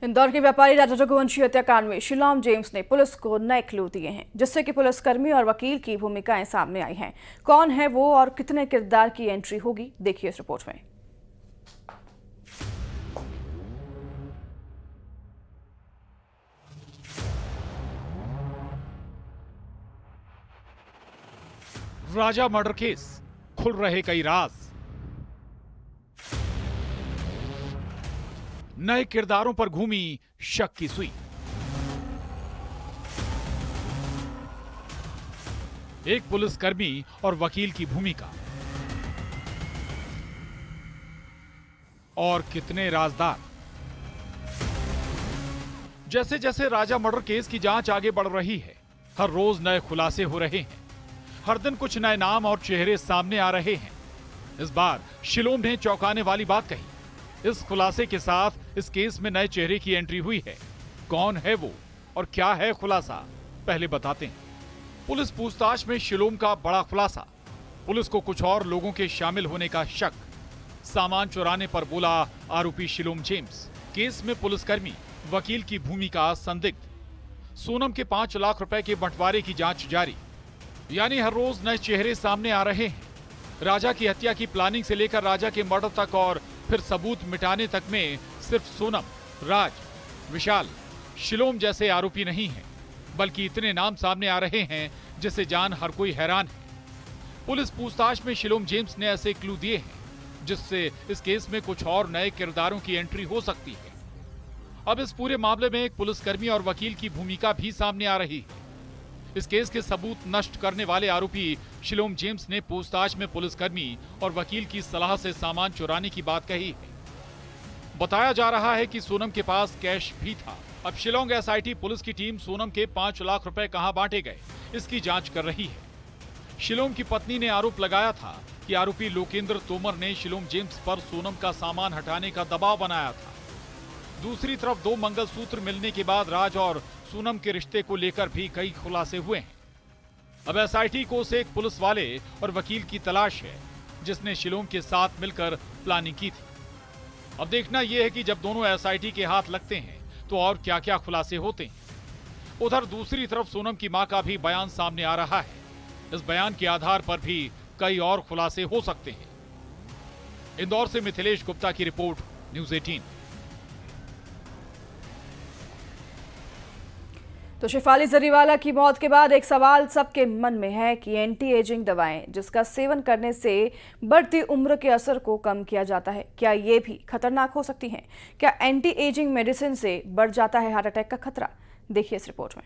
इंदौर के व्यापारी राजा रघुवंशी हत्याकांड में शिलोम जेम्स ने पुलिस को नए क्लू दिए हैं, जिससे कि पुलिसकर्मी और वकील की भूमिकाएं सामने आई हैं। कौन है वो और कितने किरदार की एंट्री होगी, देखिए इस रिपोर्ट में। राजा मर्डर केस, खुल रहे कई राज, नए किरदारों पर घूमी शक की सुई। एक पुलिसकर्मी और वकील की भूमिका, और कितने राजदार। जैसे जैसे राजा मर्डर केस की जांच आगे बढ़ रही है, हर रोज नए खुलासे हो रहे हैं। हर दिन कुछ नए नाम और चेहरे सामने आ रहे हैं। इस बार शिलोम ने चौंकाने वाली बात कही। इस खुलासे के साथ इस केस में नए चेहरे की एंट्री हुई है। कौन है वो और क्या है खुलासा, पहले बताते हैं। पुलिस पूछताछ में शिलोम का बड़ा खुलासा। पुलिस को कुछ और लोगों के शामिल होने का शक। सामान चुराने पर बोला आरोपी शिलोम जेम्स। केस में पुलिसकर्मी, वकील की भूमिका संदिग्ध। सोनम के 5 लाख रुपए के बंटवारे की जांच जारी। यानी हर रोज नए चेहरे सामने आ रहे हैं। राजा की हत्या की प्लानिंग से लेकर राजा के मर्डर तक और फिर सबूत मिटाने तक में सिर्फ सोनम, राज, विशाल, शिलोम जैसे आरोपी नहीं हैं, बल्कि इतने नाम सामने आ रहे हैं जिसे जान हर कोई हैरान है। पुलिस पूछताछ में शिलोम जेम्स ने ऐसे क्लू दिए हैं जिससे इस केस में कुछ और नए किरदारों की एंट्री हो सकती है। अब इस पूरे मामले में एक पुलिसकर्मी और वकील की भूमिका भी सामने आ रही है। इस केस के सबूत नष्ट करने वाले आरोपी शिलोम जेम्स ने पूछताछ में पुलिसकर्मी और वकील की सलाह से सामान चुराने की बात कही है। बताया जा रहा है कि सोनम के पास कैश भी था। अब शिलोंग एसआईटी पुलिस की टीम सोनम के 5 लाख रुपए कहां बांटे गए, इसकी जांच कर रही है। शिलोम की पत्नी ने आरोप लगाया था कि आरोपी लोकेंद्र तोमर ने शिलोम जेम्स पर सोनम का सामान हटाने का दबाव बनाया था। दूसरी तरफ 2 मंगलसूत्र मिलने के बाद राज और सोनम के रिश्ते को लेकर भी कई खुलासे हुए हैं। अब एसआईटी को उस एक पुलिस वाले और वकील की तलाश है जिसने शिलोम के साथ मिलकर प्लानिंग की थी। अब देखना यह है कि जब दोनों एसआईटी के हाथ लगते हैं तो और क्या क्या खुलासे होते हैं। उधर दूसरी तरफ सोनम की मां का भी बयान सामने आ रहा है। इस बयान के आधार पर भी कई और खुलासे हो सकते हैं। इंदौर से मिथिलेश गुप्ता की रिपोर्ट, न्यूज़ 18। तो शेफाली जरीवाला की मौत के बाद एक सवाल सबके मन में है कि एंटी एजिंग दवाएं जिसका सेवन करने से बढ़ती उम्र के असर को कम किया जाता है, क्या ये भी खतरनाक हो सकती हैं? क्या एंटी एजिंग मेडिसिन से बढ़ जाता है हार्ट अटैक का खतरा? देखिए इस रिपोर्ट में।